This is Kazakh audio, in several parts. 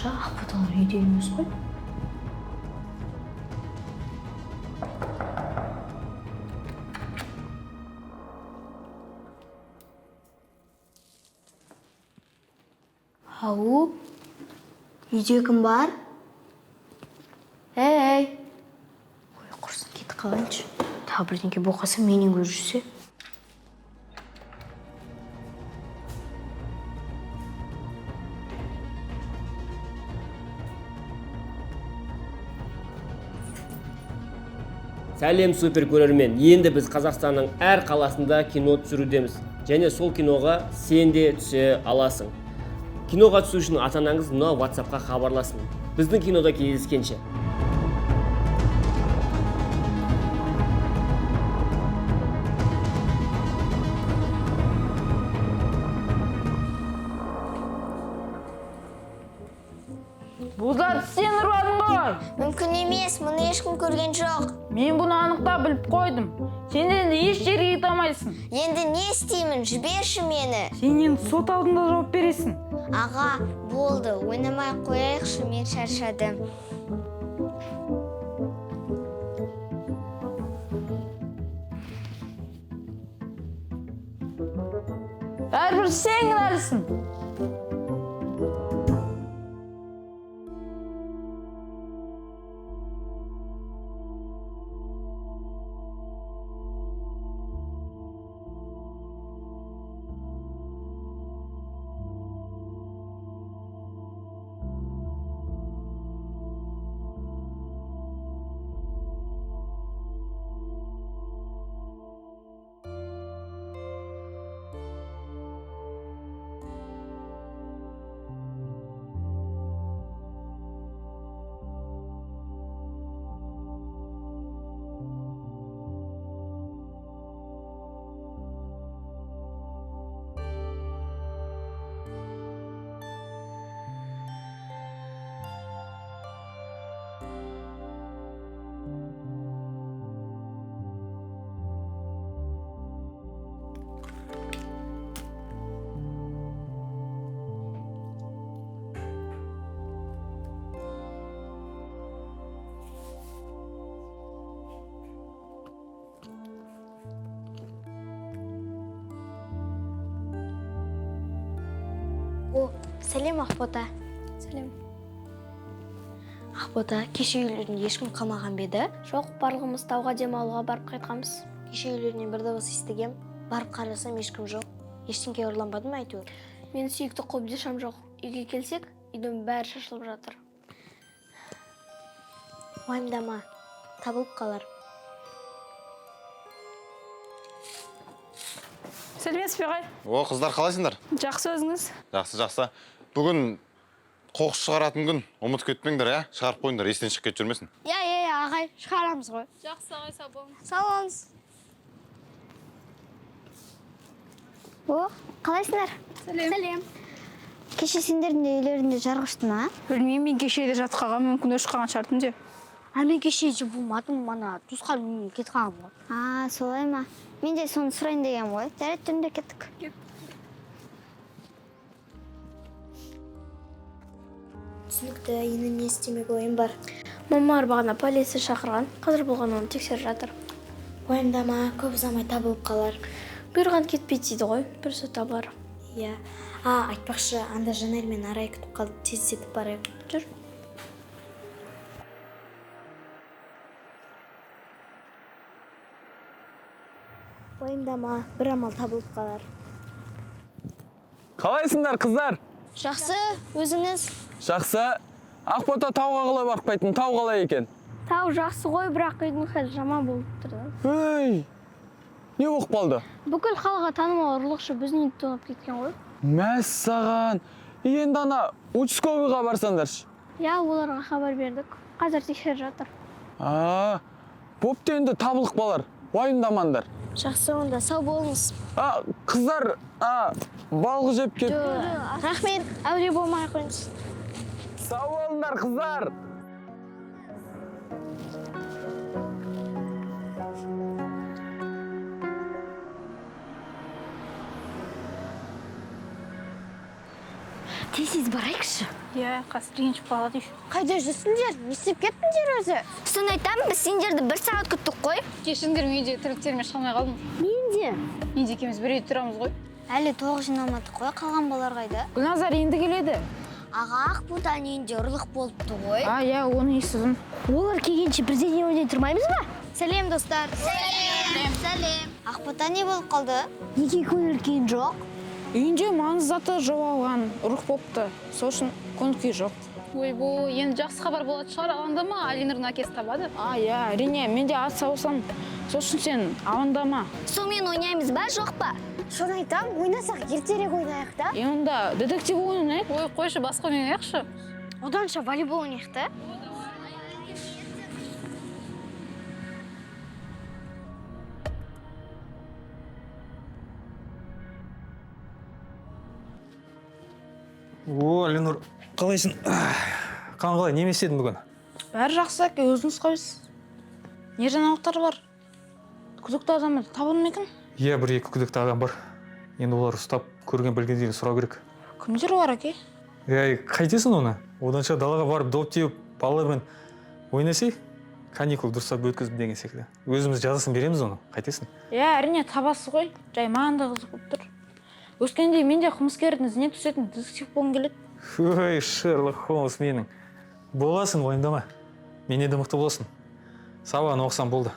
айтуынша Ақботалар үйде емес қой. Ау, үйде кім бар? Ей! Ой, құрсын кетіп қалайыншы. Тағы бірдеңке боқаса менен көріп жүрсе. Сәлем супер көрермен. Енді біз Қазақстанның әр қаласында кино түсірудеміз. Және сол киноға сен де түсе аласың. Киноға түсу үшін ата-анаңыз мына WhatsApp-қа хабарласын. Біздің кинода кездескенше. Бұзат сен ұрладың ғой. Мүмкін емес, мұны ешкім көрген жоқ. Мен бұны анықтап біліп қойдым. Сен енді еш жерге кете алмайсың. Енді не істеймін? Жіберші мені. Сен енді сот алдында жауап бересің. Аға, болды. Ойнамай қояйықшы, мен шаршадым. Бәрібір сен кінәлісің. О, сәлем Ақбота. Сәлем. Ақбота, кеше үйлерінде ешкім қалмаған беді? Жоқ, барлығымыз тауға демалуға барып қайтқанбыз. Кеше үйлерінен бір дыбыс естігем. Барып қарасам ешкім жоқ. Ештеңке ұрланбады ма әйтеуір? Мен сүйікті қобдишам жоқ. Үйге келсек, үйдің бәрі шашылып жатыр. Уайымдама, табылып қалар. Сәлеметсіз бе ағай? О, қыздар қалайсыңдар? Жақсы өзіңіз. Жақсы. Бүгін қоқыс шығаратын күн. Ұмытып кетпеңдер, иә? Шығарып қойыңдар, естен шығып кетіп жүрмесін. Я, ағай, шығарамыз ғой. Жақсы ағай, сау болыңыз. Сау болыңыз. О, қалайсыңдар? Сәлем. Кеше сендердің де үйлерінде жарғышты ма? Білмеймін, мен кеше де жатқаға мүмкін өшіп қалған шартым де. Мен кеше же болмадым, мана туысқан үйіне кетіп қалғанмын ғой. Солай ма? Мен де соны сұрайын деген ғой. Жарайды, түрінде кеттік. Түсінікті, енді не істемек ойым бар. Мамалар бағана полиция шақырған. Қазір болған оны тексеріп жатыр. Уайымдама, көп ұзамай табылып қалар. Бұйырған кетпейді дейді ғой, бір сот табылар. Иә. Айтпақшы, анда Жанель мен Арай күтіп қалды. Тез етіп барайық. Жүр. Уайымдама, бір амал табылып қалар. Қалайсыңдар, қыздар? Жақсы, өзіңіз? Жақсы. Ақбота тауға қалай барып қайттың? Тау қалай екен? Тау жақсы ғой, бірақ үйдің халі жаман болып тұрды. Ей! Не болып қалды? Бүкіл қалаға танымал ұрлықшы біздің үйді тонап кеткен ғой. Мәссаған. Енді ана участковыйға барсаңдаршы. Я, оларға хабар бердік. Қазір тексеріп жатыр. Бопты енді табылық балар. Уайымдамаңдар. Жақсы, онда сау болыңыз. Қыздар, балық жеп кет. Рахмет, әуре болмай қойыңыз. Сау болыңдар, қыздар. Тез барайықшы. Иә, қазір ренжіп қалады. Қайда жүрсіңдер? Не істеп кеттіңдер өзі? Соны айтамын, біз сендерді 1 сағат күттік қой. Кешіріңдер, мен де тірліктеріме шыға қалдым. Мен де. Мен де екеуміз бір үйде тұрамыз ғой. Әлі тоқ жинамадық қой, қалған балалар қайда? Гүлназар енді келеді. Аға Ақботаның үйінде ұрлық болыпты ғой. Иә, оны естідім. Олар келгенше бірден не ойнай тұрмаймыз ба? Сәлем достар. Сәлем. Ақбота не болып қалды? Неге көңіл күйін жоқ? Үйінде маңызды заты жоғалған, ұрлық болыпты. Сол үшін көңіл күй жоқ. Ойбой, енді жақсы хабар болады шығар, алаңдама, Алинұрдың әкесі табады. Иә, әрине, мен де ат сауысам. Сол үшін сен алаңдама. Сонымен ойнаймыз ба, жоқ па? Соны айтам, ойнасақ ертерек ойнайық та. Онда детектив ойнайық. Ой, қойшы, басқа ойнайықшы. Оданша волейбол ойнайық та. О, Ленур, қалайсың? Қалай, не істедің бүгін? Бәрі жақсы, әке, өзіңіз қойсыз. Не жаңалықтар бар? Күдікті адамы табылды ма екен? Иә, 1-2 күдікті адам бар. Енді олар ұстап, көрген білгендерін сұрау керек. Кімдер бар, әке? Қайтесің оны? Оданша далаға барып доп теуіп, балалармен ойнасай, каникул дұрыстап өткізіп деген секілді. Өзіміз жазасын береміз оны. Қайтесің? Иә, әрине табасыз ғой. Жай маған да қызық болып тұр. Өскенде мен де қылмыскердің ізіне түсетін детектив болғым келеді. Ой, Шерлок Холмс менің. Боласың, уайымдама. Менен де мықты боласың. Сабағын оқысам болды.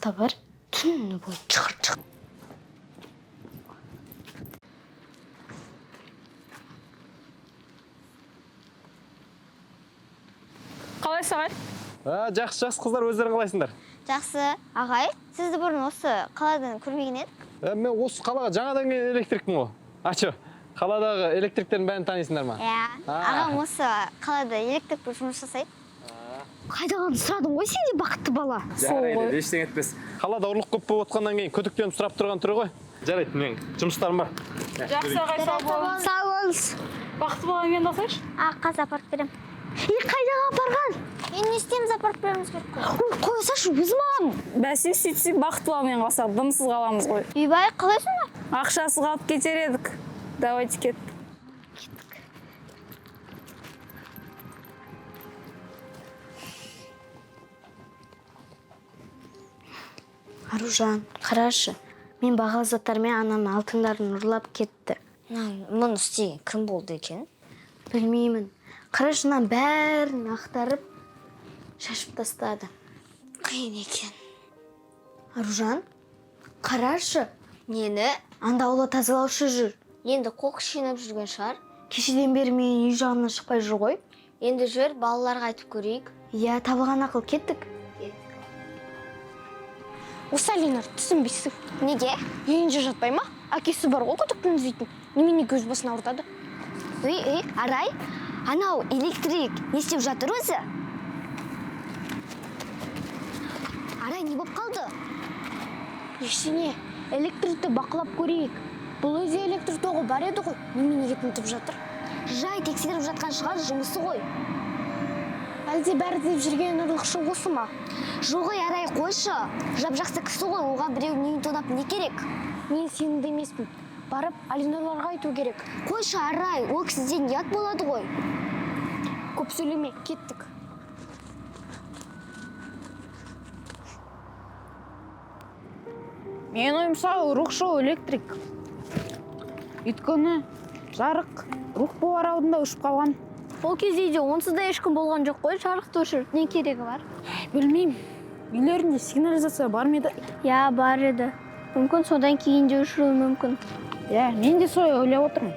та бар. Түн бой чықыр. Қалайсыз ағай? Жақсы қыздар, өздерің қалайсыңдар? Жақсы. Ағай, сізді бұрын осы қаладан көрмеген едік. Мен осы қалаға жаңадан келген электрикпін ғой. Ачы, қаладағы электриктердің бәрін танисыңдар ма? Ағам осы қалада электрик болып жұмыс жасайды. Қайдағанды сұрадың ғой сен де бақытты бала. Жарайды, ештеңе етпес. Қалада ұрлық көп болып отқаннан кейін күдіктеніп сұрап тұрған түрі ғой. Жарайды, мен жұмыстарым бар. Жақсы ағай, сау болыңыз. Сау болыңыз. Бақытты балаң енді алсайшы. Қаз апарып берем. Қайдағы апарған? Енді не істейміз, апарып береміз керек қой. Қойсашы, өзім алам. Бәсе сөйтсек бақытты баламен қалсақ дымсыз қаламыз ғой. Үйбай, қалайсың ба? Ақшасыз қалып кетер едік. Давайте кет. Аружан, қарашы. Мен бағалы заттармен анамның алтындарын ұрлап кетті. Мұны істеген кім болды екен? Білмеймін. Қарашынан бәрін ақтарып, шашып тастады. Қиын екен. Аружан, қарашы. Нені? Анда аула тазалаушы жүр. Енді қоқыс жинап жүрген шығар. Кешеден бері мен үй жағынан шықпай жүр ғой. Енді жүр, балаларға айтып көрейік. Иә, табылған ақыл, кеттік. Осы Алинар түсінбейсің. Неге? Үйінде жатпай ма? Әкесі бар ғой күдіктіні іздейтін. Немене көз басына ұртады? Арай, анау электрик не істеп жатыр өзі? Арай, не болып қалды? Ештеңе, электрикті бақылап көрейік. Бұл өзі электр тоғы бар еді ғой. Неменеге тінтіп жатыр? Жай тексеріп жатқан шығар, жұмысы ғой. Әлде бәрі деп жүрген ұрлықшы осы ма? Жоғы Арай, қойшы. Жап-жақсы кісі ғой, оған біреу нейін тонап не керек? Мен сенімді емеспін. Барып, Алинарларға айту керек. Қойшы Арай, ол кісіден ұят болады ғой. Көп сөйлеме, кеттік. Мен ойымша рухшы электрик. Өйткені жарық рух болар алдында өшіп қалған. Ол кезде де онсыз да ешкім болған жоқ қой, жарықты өшіріп не керегі бар? Білмеймін. Үйлерінде сигнализация бар ма еді? Я, бар еді. Мүмкін содан кейін де өшіруі мүмкін. Иә, мен де солай ойлап отырмын.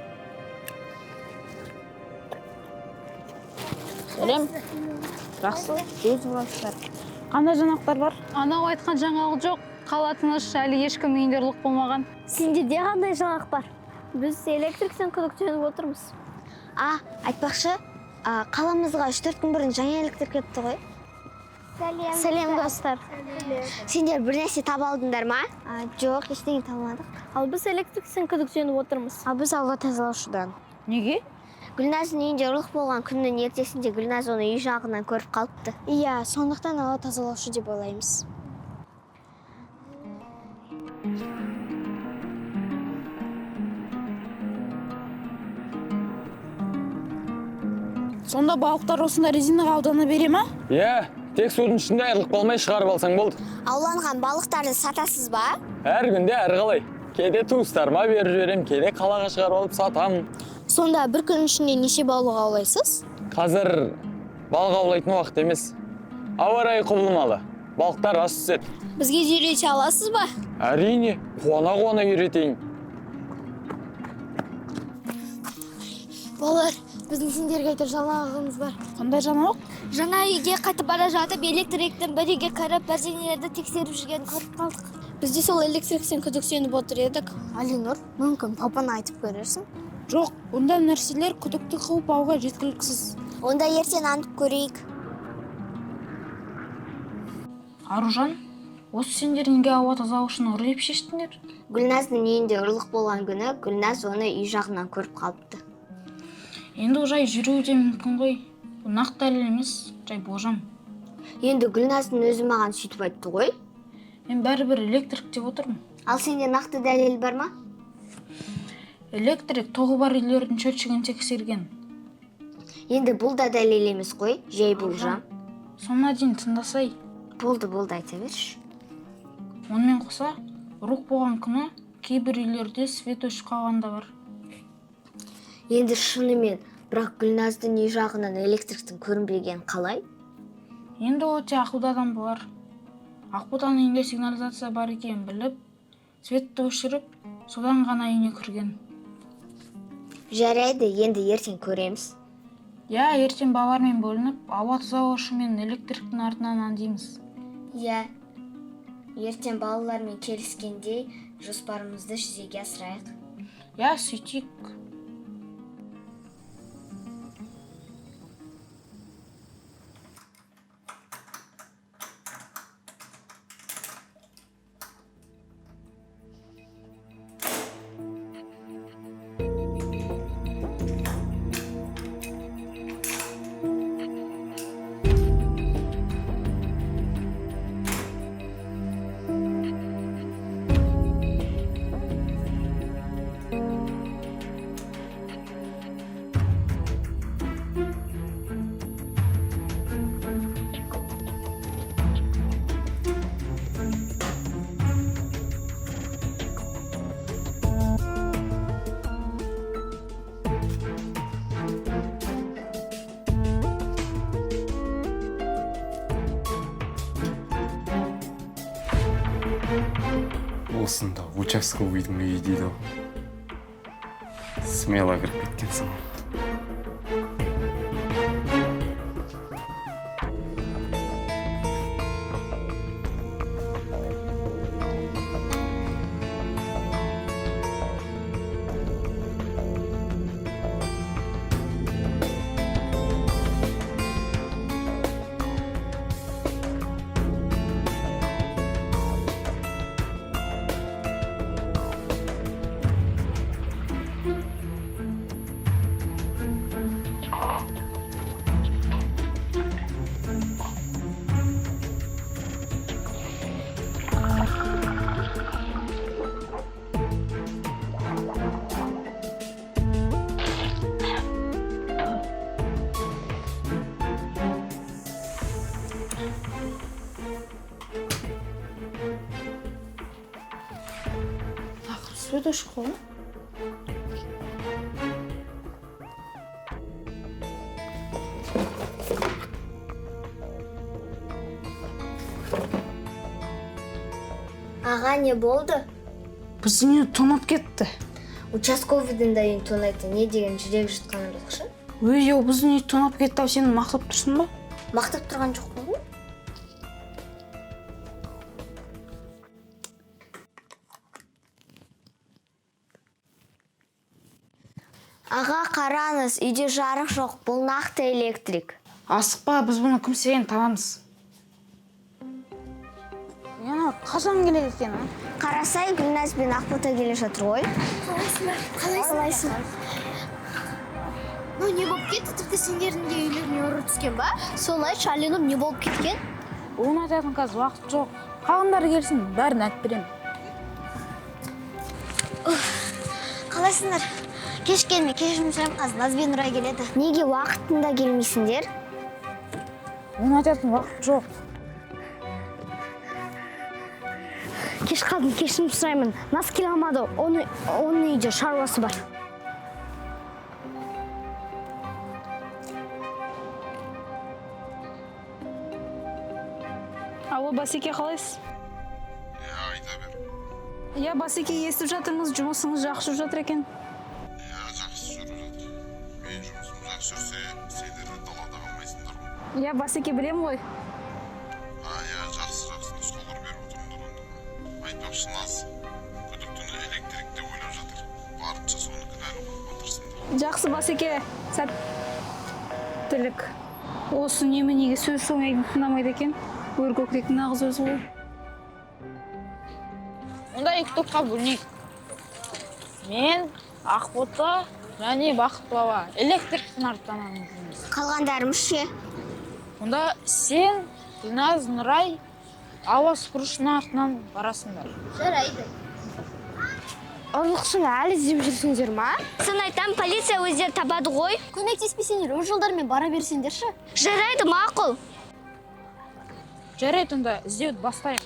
Сәлем. Жақсы, өз боласыздар. Қандай жаңалықтар бар? Анау айтқан жаңалық жоқ. Қала тыныш, әлі ешкімнің үйінде ұрлық болмаған. Сендерде қандай жаңалық бар? Біз электриктен күдіктеніп отырмыз. Айтпақшы, қаламызға 3-4 күн бұрын жаңа электрик кетті ғой. Сәлем достар. Сендер бір нәрсе таба алдыңдар ма? Жоқ, ештеңе табылмадық. Ал біз электриктен күдіктеніп отырмыз. Ал біз аула тазалаушыдан. Неге? Гүлназдың үйінде ұрлық болған күннің ертесінде Гүлназ оны үй жағынан көріп қалыпты. Иә, сондықтан аула тазалаушы деп ойлаймыз. Сонда балықтар осында резинаға аудана бере ма? Иә, тек судың ішінде айырылып қалмай шығарып алсаң болды. Ауланған балықтарды сатасыз ба? Әр күнде әр қалай. Кейде туыстарыма беріп жіберем, кейде қалаға шығарып алып сатамын. Сонда бір күн ішінде неше балық аулайсыз? Қазір балық аулайтын уақыт емес. Ауа райы құбылмалы. Балықтар аз түседі. Бізге де үйрете аласыз ба? Әрине, қуана-қуана үйретейін. Балалар, біздің сендерге айтар жаңалығымыз бар. Қандай жаңалық? Жаңа үйге қайтып бара жатып, электриктен бір үйге кіріп, бірдеңелерді тексеріп жүрген көріп қалдық. Біз де сол электриктен күдіктеніп отыр едік. Алинұр, мүмкін папана айтып көрерсің? Жоқ, ондай нәрселер күдікті қылып алуға жеткіліксіз. Онда ертең анып көрейік. Аружан, осы сендер неге ауа тазалаушыны ұрлап шештіңдер? Гүлназдың үйінде ұрлық болған күні Гүлназ оны үй жағынан көріп қалыпты. Енді жай жүруі де мүмкін ғой. Бұл нақты дәлел емес, жай болжам. Енді Гүлназдың өзі маған сөйтіп айтты ғой. Мен бәрібір электрик деп отырмын. Ал сенде нақты дәлел бар ма? Электрик тоғы бар үйлердің счетчигін тексерген. Енді бұл да дәлел емес қой, жай болжам. Соңына дейін тыңдасай. Болды, айта берші. Онымен қоса, ұрлық болған күні кейбір үйлерде свет өшіп қалған да бар. Енді шынымен, бірақ Гүлназдың үй жағынан электриктің көрінбеген қалай? Енді өте ақылды адам болар. Ақботаның үйінде сигнализация бар екенін біліп, светті өшіріп, содан ғана үйіне кірген. Жарайды, енді ертең көреміз. Я, ертең бабармен бөлініп, ауа тазалаушы мен электриктің артынан аңдимыз. Я, ертең балалармен келіскендей жоспарымызды жүзеге асырайық. Я, сөйтейік. Осында участковыйдың үйі дейді ғой. Смело кіріп кеткенсің. Свет өшіп қалды. Аға, не болды? Біздің үй тонап кетті. Участковыйдың да үйін тонайды. Не деген жүрек жұтқаны жақшы? Өй, біздің үй тонап кетті, сен мақтап тұрсың ба? Мақтап тұрған жоқпын ғой. Аға, қараңыз, үйде жарық жоқ, бұл нақты электрик. Асықпа, біз бұны күмсеген табамыз. Яна, қашан келеді екен, а? Қарасай, Гүлназ бен Ақбота келе жатыр ғой. Қалайсың? Ну, не болып кетті, тіпті сендердің де үйлеріне ұры түскен ба? Солай, Шалинұм, не болып кеткен? Оны айтатын қазір уақыт жоқ. Қалғандары келсін, бәрін айтып беремін. Қалайсыңдар? Кеш келме, кешірім сұрайым, қазір Наз бен Нұрай келеді. Неге уақытында келмейсіңдер? Оны айтатын уақыт жоқ. Кеш қалдым, кешірім сұраймын. Наз келе алмады, оның үйде шаруасы бар. Алло, Басеке, қалайсыз? Айта бер. Я, Басеке, естіп жатырмыз, жұмысыңыз жақсы жүріп жатыр екен. Жақсы жүріп жатыр. Мен жұмысым жақсы жүрсе, сендер де далада қалмайсыңдар ғой. Я, Басеке, білем ғой. Жақсы нұсқаулар беріп отырыңдар онда. Айтпақшы, Наз, күдіктіні электрикте ойлап жатыр. Барынша соны кінәлі қылуға тырысыңдар. Жақсы, Басеке, сәттілік. Осы неменеге сөз соңайын тыңдамайды екен. Өр көкіректің нағыз өзі ғой. Онда екі топқа бөлінейік. Мен, Ақбота және Бақыт баба электриктің артынан аңдимыз. Қалғандарымыз ше? Онда сен, Гүлназ, Нұрай, ауа сыпырушының артынан барасыңдар. Жарайды. Ұрлықшың әлі іздеп жүрсіңдер ма? Сын айтам, полиция өздері табады ғой. Көмектеспесеңдер, өз жолдармен бара берсеңдерші. Жарайды, мақұл. Жарайды, онда іздеуді бастайық.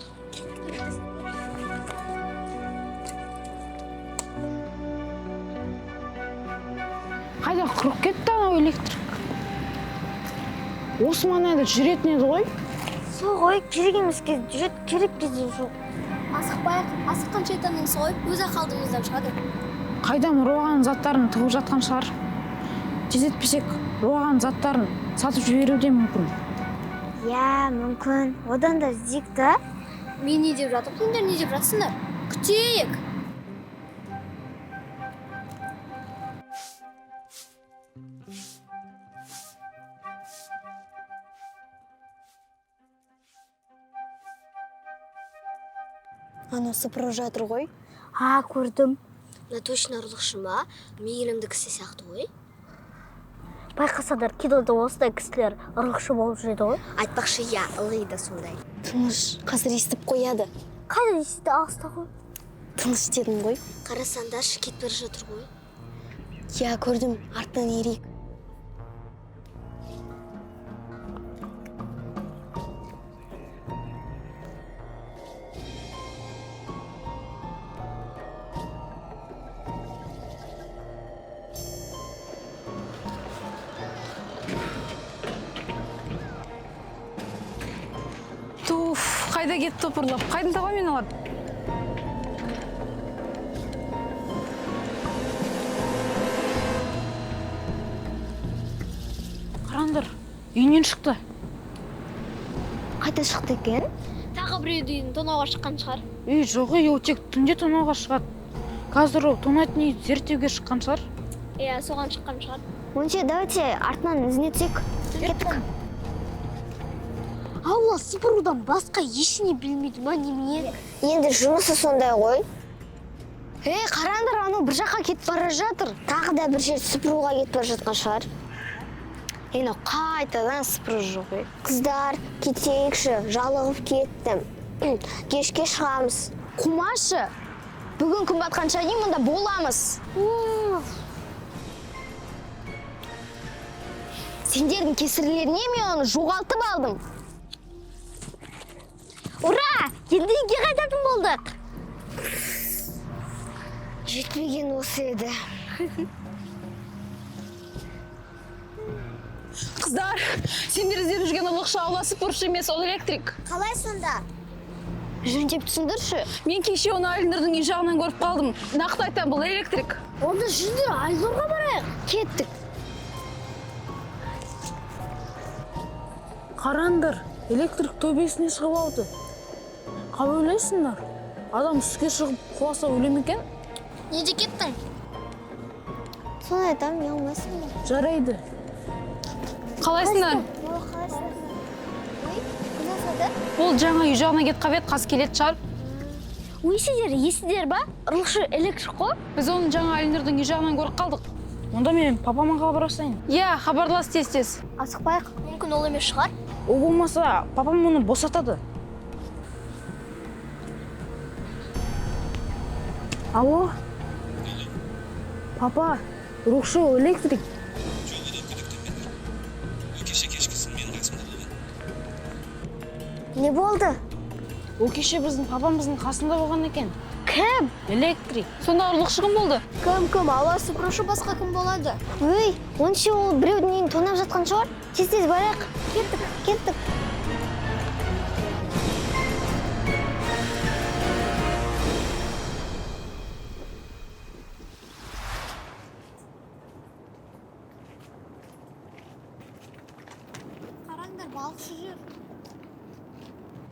Қайда құрып кетті анау электрик? Осы маңайда жүретін еді ғой. ғой, керек емес кезде жүреді, керек кезде жоқ. Асықпайық, асыққан шайтанның сой, өзі қалдымыздан шығады. Қайдам ұрлаған заттарын тығып жатқан шығар. Тездетпесек, ұрлаған заттарын сатып жіберуі де мүмкін. Я, мүмкін. Одан да іздейік та. Мен не деп жатыр, сендер не деп жатсыңдар? Күтейік. Ана сыпырып жатыр ғой. Көрдім. Мына точно ұрлықшы ма? Мейірімді кісі сияқты ғой. Байқасадар, кинода осындай кісілер ұрлықшы болып жүреді ғой. Айтпақшы, я, ылғи да сондай. Тыныш, қазір естіп қояды. Қазір естіді, алыста ғой. Тыныш дедім ғой. Қарасаңдаршы, кетіп бара жатыр ғой. Я, көрдім, артынан ерейік. Туф, қайда кетті ұпырлап, қайдан таба мен алады? Қараңдар, үйінен шықты. Қайда шықты екен? Тағы біреуді үйін тонауға шыққан шығар. Жоқ, ол тек түнде тонауға шығады. Қазір ол тонайтын үйді зерттеуге шыққан шығар. Иә, соған шыққан шығар. Онше, давайте артынан ізіне түсек. Кеттік. Алла сыпырудан басқа ешіне білмейді ма немене? Енді жұмысы сондай ғой. Қараңдар, анау бір жаққа кетіп бара жатыр. Тағы да бір жер сыпыруға кетіп бара жатқан шығар. Енді қайтадан сыпыру жоқ. Қыздар, кетейікші, жалығып кеттім. Кешке шығамыз. Қумашы, бүгін күн батқанша дейін мұнда боламыз. Сендердің кесірлеріне мен оны жоғалтып алдым. Ура! Енді үйге қайтатын болдық. Жетпеген осы еді. Қыздар, сендер іздеп жүрген ұрлықшы аула сыпырушы емес, ол электрик. Қалай сонда? Жөндеп түсіндірші. Мен кеше оны Айнұрдың үй жағынан көріп қалдым. Нақты айтам, бұл электрик. Онда жүздер Айнұрға барайық. Кеттік. Қараңдар, электрик төбесіне шығып алды. Қалай ойлайсыңдар? Адам үске шығып құласа өле ме екен? Неде кеттің? Соны айтам, мен алмайсың ба? Жарайды. Қалайсыңдар? Ол жаңа үй жағына кет қабет, қаз келет шығар. Есіңдер ба? Ұрлықшы электрик қой? Біз оны жаңа Айнұрдың үй жағынан көріп қалдық. Онда мен папама хабарласайын. Иә, хабарлас тез-тез. Асықпайық. Мүмкін ол емес шығар. Ол болмаса, папам оны босатады. Алло? Папа, ұрлықшы электрик. Не болды? Ол кеше біздің папамыздың қасында болған екен. Кім? Электрик. Сонда ұрлықшы кім болды? Кім, аула сыпырушы басқа кім болады? Онше ол біреудің үйін тонап жатқан шығар. Тез-тез барайық. Кеттік. Қараңдар, балықшы жүр.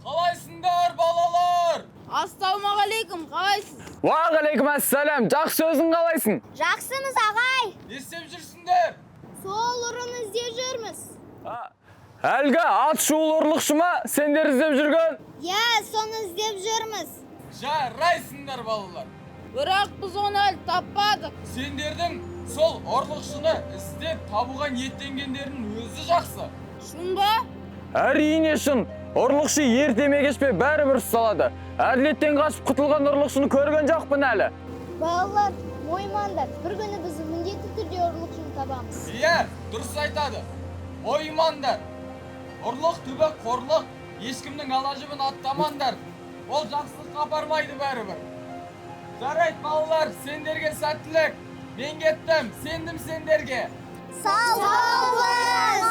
Қалайсыңдар, балалар? Ассалаумағалейкум, қалайсыз? Уағалейкум ассалам, жақсы өзің қалайсың? Жақсымыз, ағай. Не істеп жүрсіңдер? Сол ұрын іздеп жүрміз. Әлгі ат шуыл ұрлықшы ма сендер іздеп жүрген? Иә, соны іздеп жүрміз. Жарайсыңдар, балалар. Бірақ біз оны әлі таппадық. Сендердің сол ұрлықшыны іздеп табуға ниеттенгендердің өзі жақсы. Шын ба? Әрине шын. Ұрлықшы ертеме кешпей бәрібір ұсталады. Әділеттен қашып құтылған ұрлықшыны көрген жоқпын әлі. Балалар, мойымаңдар. Bir күні біз міндетті түрде ұрлықшыны табамыз. Иә, дұрыс айтады. Мойымаңдар. Ұрлық түбі қорлық, ешкімнің алажыбын аттамаңдар. Ол жақсылыққа апармайды бәрібір. Жарайды, балалар, сендерге сәттілік. Мен кеттім, сендім сендерге. Сау болыңыз!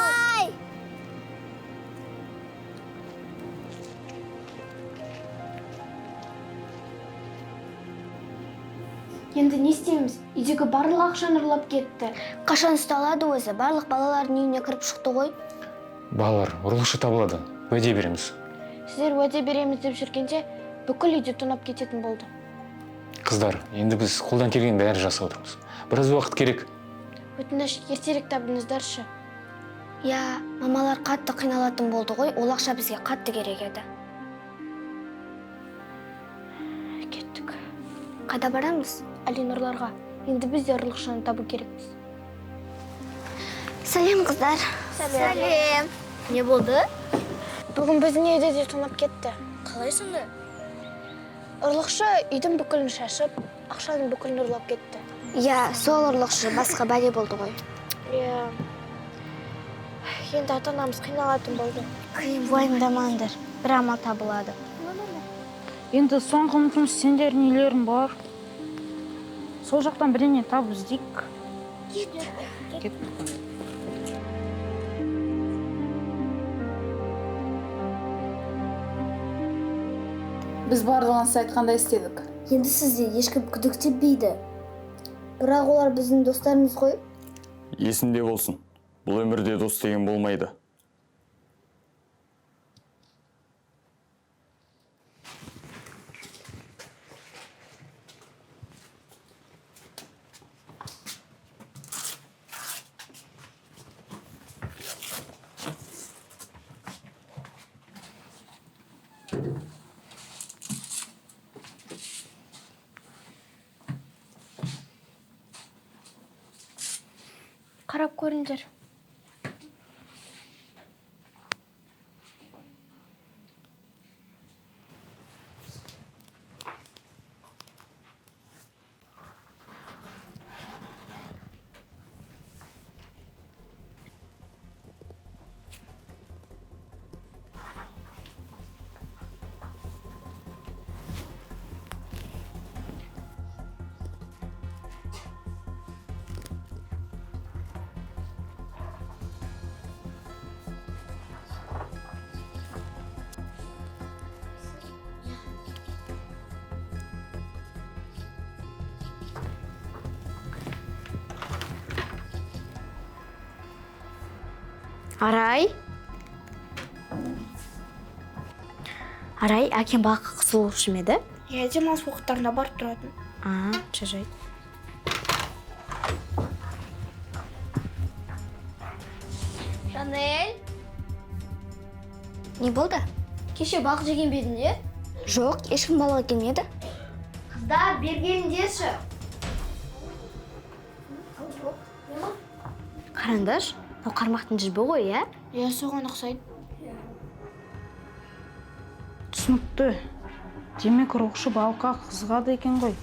Енді не істейміз? Үйдегі барлық ақшаны ұрлап кетті. Қашан ұсталады өзі? Барлық балалардың үйіне кіріп шықты ғой. Балалар, ұрлықшы табылады. Уәде береміз. Сіздер уәде береміз деп жүргенде бүкіл үйді тонап кететін болды. Қыздар, енді біз қолдан келген бәрі жасап отырмыз. Біраз уақыт керек. Өтініш, ертерек табыңыздаршы. Я, мамалар қатты қиналатын болды ғой, ол ақша бізге қатты керек еді. Кеттік. Қайда барамыз? Алинұрларға. Енді біз де ұрлықшыны табу керекпіз. Сәлем, қыздар. Сәлем. Не болды? Бүгін біздің үйді де тонап кетті. Қалай сонда? Ұрлықшы үйдің бүкілін шашып, ақшаның бүкілін ұрлап кетті. Я, сол ұрлықшы басқа бәле болды ғой. Иә. Енді ата-анамыз қиналатын болды. Уайымдамаңдар, бір амал табылады. Енді соңғы ұмытымыз сендердің үйлерің бар. Сол жақтан бірдеңе тап іздейік. Кет. Біз барлығын сіз айтқандай істедік. Енді сізде ешкім күдіктенбейді. Бірақ олар біздің достарымыз ғой. Есінде болсын. Бұл өмірде дос деген болмайды. Қарап көріңдер. Арай? Арай, әкем бақы қызылушы ма еді? Иә, демалыс уақыттарында барып тұратын. Жарайды. Жанель, Не болды? кеше балық жеген бе едіңдер? Жоқ, ешкім балаға келмеді. Қыздар, бергеніңдерші. Қараңдаршы, мынау қармақтың жібі ғой, иә? Иә, соған ұқсайды. Түсінікті. Демек ұрлықшы балыққа қызығады екен ғой.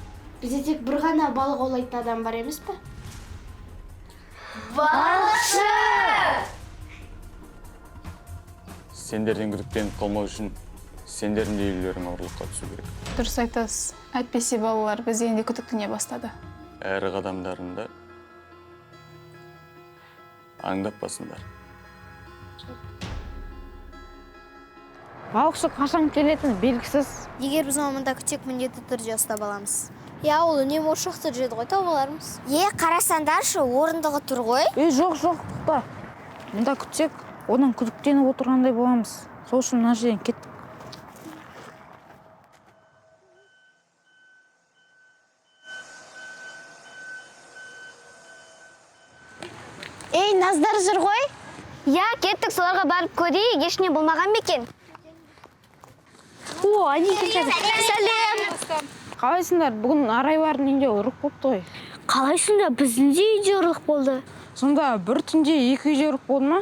Бізде тек бір ғана балық аулайтын адам бар емес пе? Сендерден күдіктеніп қалмау үшін сендердің де үйлерің ұрлыққа түсу керек. Дұрыс айтасыз. Әйтпесе балалар бізден де күдіктене бастады. Әрі қадамдарында аңдап басыңдар. Балықшы қашан келетін белгісіз. Егер біз мамында күтек міндетті түрде ұстап аламыз. Я, ол үнемі ошақты жеді ғой, тауып алармыз. Қарасаңдаршы, орындығы тұр ғой. Жоқ, тоқта. Мұнда күтсек, одан күдіктеніп отырғандай боламыз. Сол үшін мына жерден кеттік. Ей, наздар жүр ғой? Я, кеттік, соларға барып көрейік, ешіне болмаған мекен. О, они келеді. Сәлем. Қалайсыңдар? Бүгін Арайлардың үйінде ұрлық болыпты ғой. Қалайсыңда, біздің де үйде ұрлық болды. Сонда бір түнде екі үйде ұрлық болды ма?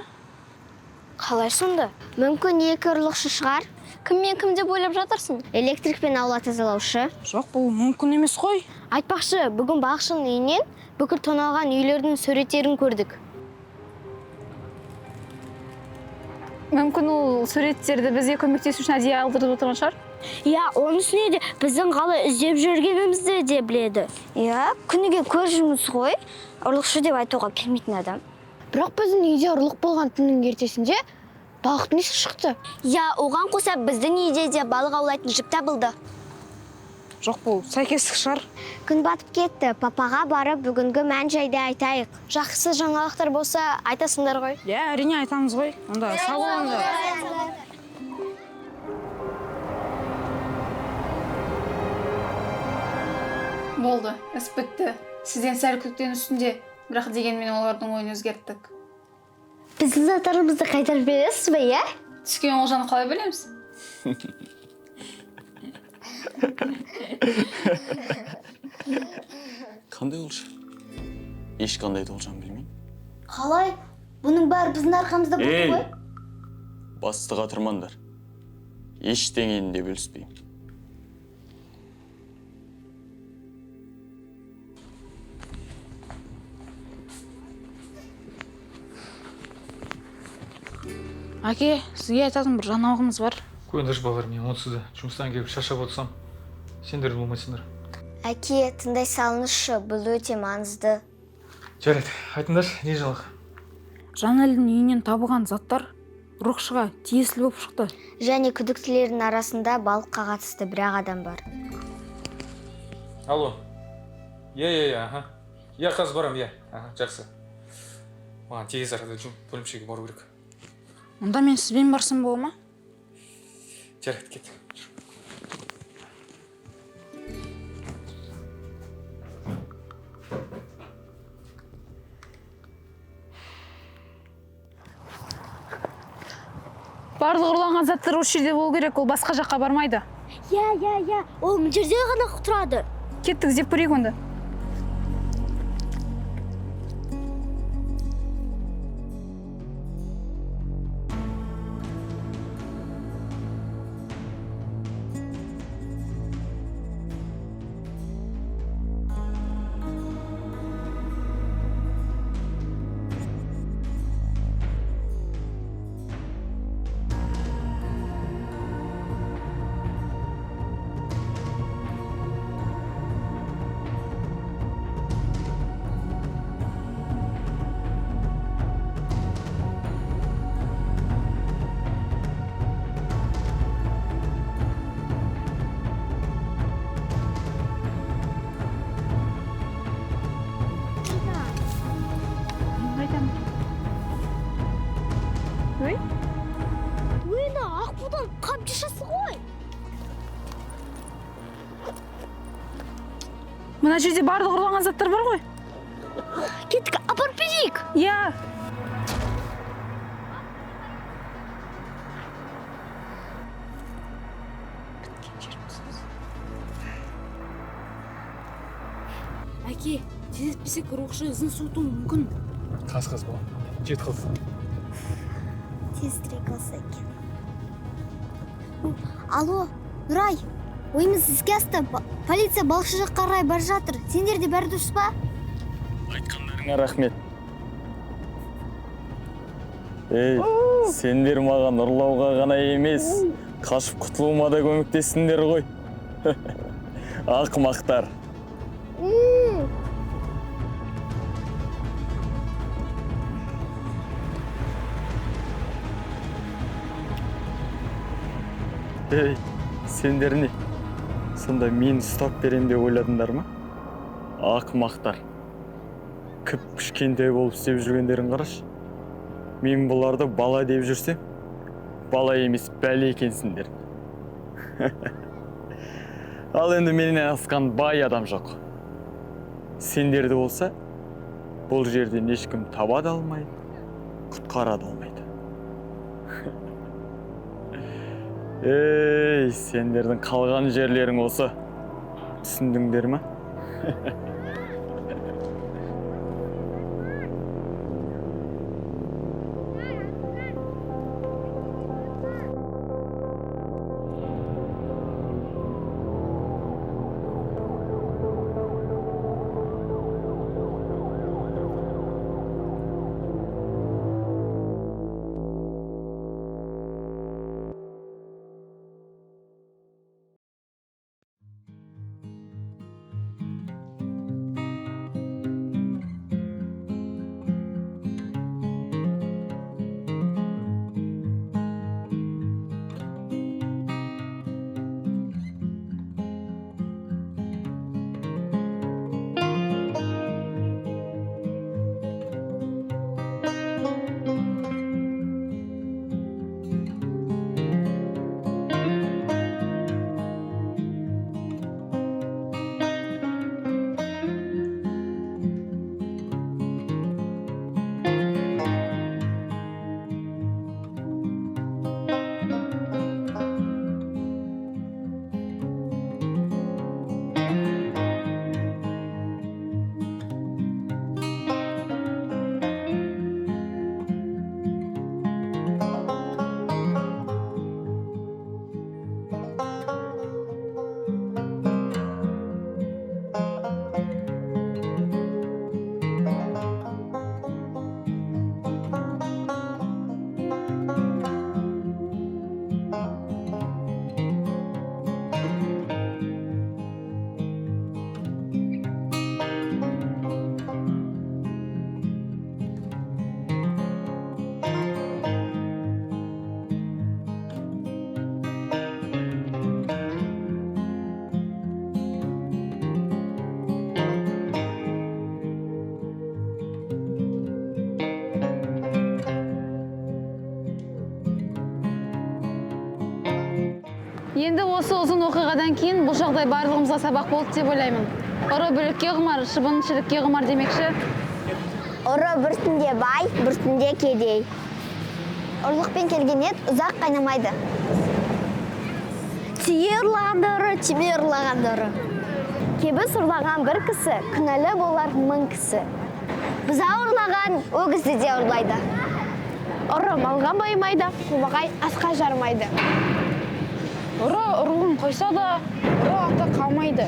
Қалай сонда? Мүмкін екі ұрлықшы шығар. Кіммен кім деп ойлап жатырсың? Электрик пен аула тазалаушы. Жоқ, бұл мүмкін емес қой. Айтпақшы, бүгін балықшының үйінен бүкіл тоналған үйлердің суреттерін көрдік. Мүмкін ол суреттерді бізге көмектесу үшін әдейі алдырып отырған шығар. Я, оның үстіне де біздің қалай іздеп жүргенімізді де біледі. Я, күніге көз жұмыс ғой. Ұрлықшы деп айтуға келмейтін адам. Бірақ біздің үйде ұрлық болған түннің ертесінде балықтың иісі шықты. Я, оған қоса біздің үйде де балық аулайтын жіп табылды. жоқ бұл сәйкестік шығар. Күн батып кетті. Папаға барып бүгінгі мән жайды айтайық. Жақсы жаңалықтар болса айтасыңдар ғой. Иә, әрине айтамыз ғой. Онда сау болыңдар. Болды, іс бітті. Сізден сәл күткен үстінде, бірақ дегенмен олардың ойын өзгерттік. Біздің заттарымызды қайтарып бересіз бе, иә? Түскен олжаны қалай білеміз? Қандай олжа? Ешқандай да олжаны білмеймін. Қалай? Бұның бәрі біздің арқамызда болды Ей! ғой. Бастыға тұрмаңдар. Ештеңені де бөліспеймін. Әке, сізге айтатын бір жаңалығымыз бар. Қойыңдаршы балалар, мен онсызда жұмыстан келіп шаршап отырсам, сендер болмайсыңдар. Әке, тыңдай салыңызшы, бұл өте маңызды. Жарайды, айтыңдар, не жаңалық? Жанелдің үйінен табылған заттар рухшыға тиесілі болып шықты. Және күдіктілердің арасында балыққа қатысты бір-ақ адам бар. Алло. Иә, аха. Иә, қазір барам, иә. Аха, жақсы. Маған тегіз арада бөлімшеге бару керек. Онда мен сізбен барсам бола ма? Жарайды, кет. Барлық ұрланған заттар осы жерде болу керек, ол басқа жаққа бармайды. Иә, ол мына жерде ғана тұрады. Кеттік, іздеп көрейік онда. Ойна, ақбудан қамшышасы ғой. Мына жерде барлық ұрланған заттар бар ғой? Кеттік, апарып берейік. Иә. Әке, тез етпесек рухшы ізін суытуы мүмкін. Қаз бала, жет қалды. Тезірек алса екен. Алло, Нұрай, ойымыз іске асты. Полиция балықшы жаққа қарай бара жатыр. Сендер де бәрі дұрыс па? Айтқандарыңа рахмет. Ей, сендер маған ұрлауға ғана емес, қашып құтылуыма да көмектестіңдер ғой. Ақымақтар. Ей, сендер не? Сонда мен ұстап берем деп ойладыңдар ма? Ақымақтар. Кіп кішкентай болып істеп жүргендерін қарашы. Мен бұларды бала деп жүрсем, бала емес бәле екенсіңдер. Ал енді менен асқан бай адам жоқ. Сендерді болса, бұл жерден ешкім таба да алмайды, құтқара да алмайды. Ей, сендердің қалған жерлерің осы. Түсіндіңдер ме? Енді осы ұзын оқиғадан кейін бұл жағдай барлығымызға сабақ болды деп ойлаймын. Ұры бүлікке құмар, шыбын шірікке құмар демекші. Ұры бір түнде бай, бір түнде кедей. Ұрлықпен келген ет ұзақ қайнамайды. Түйе ұрлағанды ұры, түйме ұрлағанды ұры. Кебіс ұрлаған бір кісі, күнәлі болар 1000 кісі. Бұзау ұрлаған өгізді де ұрлайды. Ұры малға байымайды, қомағай асқа жармайды. Ұры ұрлығын қойса да, ұры аты қалмайды.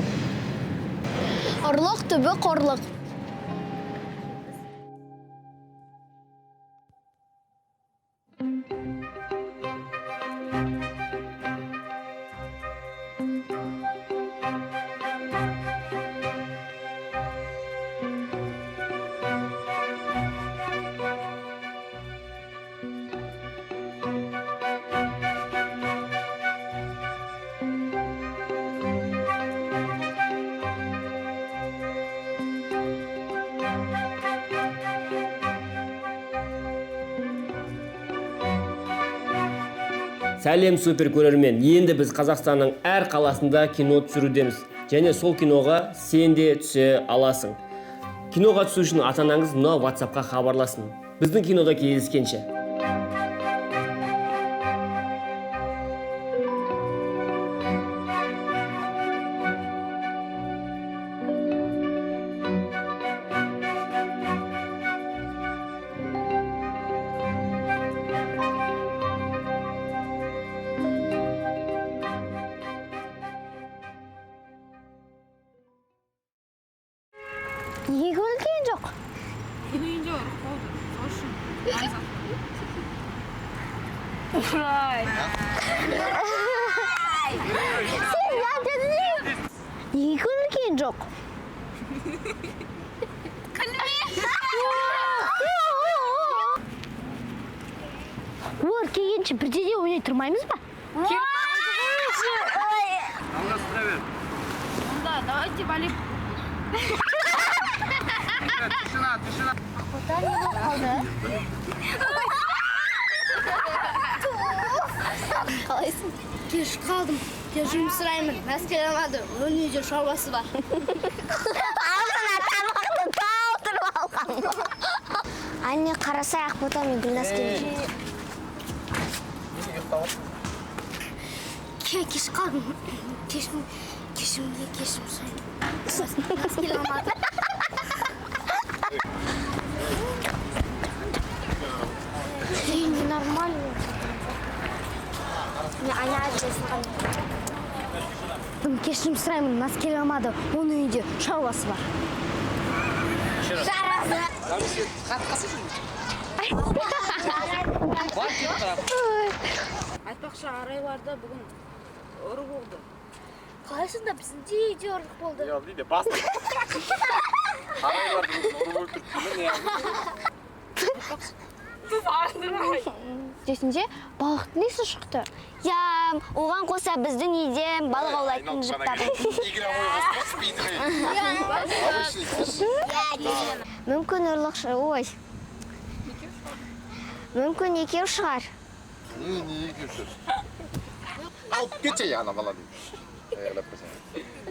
Ұрлық түбі қорлық. Сәлем супер көрермен. Енді біз Қазақстанның әр қаласында кино түсірудеміз. Және сол киноға сен де түсе аласың. Киноға түсу үшін ата-анаңыз мына WhatsApp-қа хабарласын. Біздің кинода кездескенше. Неге көрілген жоқ? Үйінде ұрық болды. Сосын. Неге көрілген жоқ? Олар келгенше бірде де ойнай тұрмаймыз ба? Онда, давайте валим. Қалайсың? Кеш қалдым. Жұмыс сұраймын. Мәскеу алмады. Оның үйде шаруасы бар. Алдына тамақты толтырып алған. Анне қарасай Ақбота мен Гүлназ келді. Кеш қалдым. Кешім сұраймын. Мәскеу алмады. Нормально. Аня әжесін кешірім сұраймын, мас келе алмады. Оның үйде шаруасы бар. Айтпақшы арайларда бүгін ұры болды. Қалайсың да біздің де ұрлық болды. дейді басты. Арайларды ұрып өлтіріп Десінде балықтың несі шықты? Я, оған қоса біздің үйде балық аулайтын жұрттар. Мүмкін ұрлықшы, ой. Мүмкін екеу шығар. Не екеу шығар? Алып кетші ана бала дейді.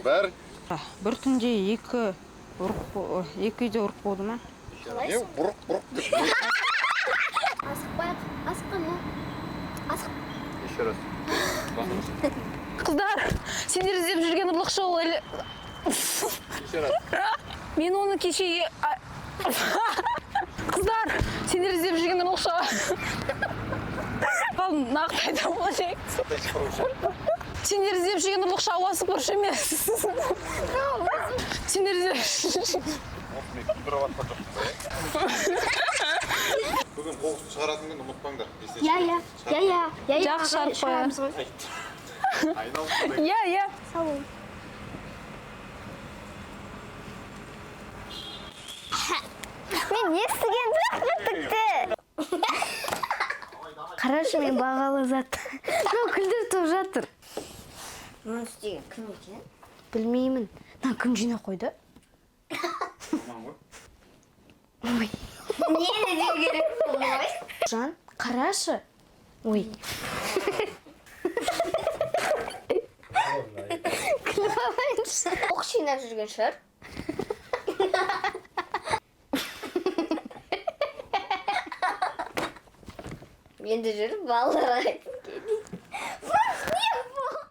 Бір. Бір түнде екі үйде ұрық болды ма? Не бұрық деп. Асықпайық, асыққан ма? Асық. Еще раз. Қыздар, сендер іздеп жүрген ұрлықшы ол әлі... Еще раз. Мен оны кешеге... Қыздар, сендер іздеп жүрген ұрлықшы... Нақты айта болашек. Сендер іздеп жүрген ұрлықшы ауасы бұрыш емес. Сендер іздеп... Бүгін қоқысты шығаратын күн ұмытпаңдар. Я. Жақсы шарып қоямыз ғой. Я. Сау бол. Мен не істеген тіпті? Қарашы, мен бағалы зат. Күлдіртіп жатыр. Мұны істеген кім екен? Білмеймін. Күн жинап қойды. Ой. Не деу керек болмай? Жан, қарашы. Ой. Оқ жинап жүрген шығар. Енді жүріп балаларға айтып келейін.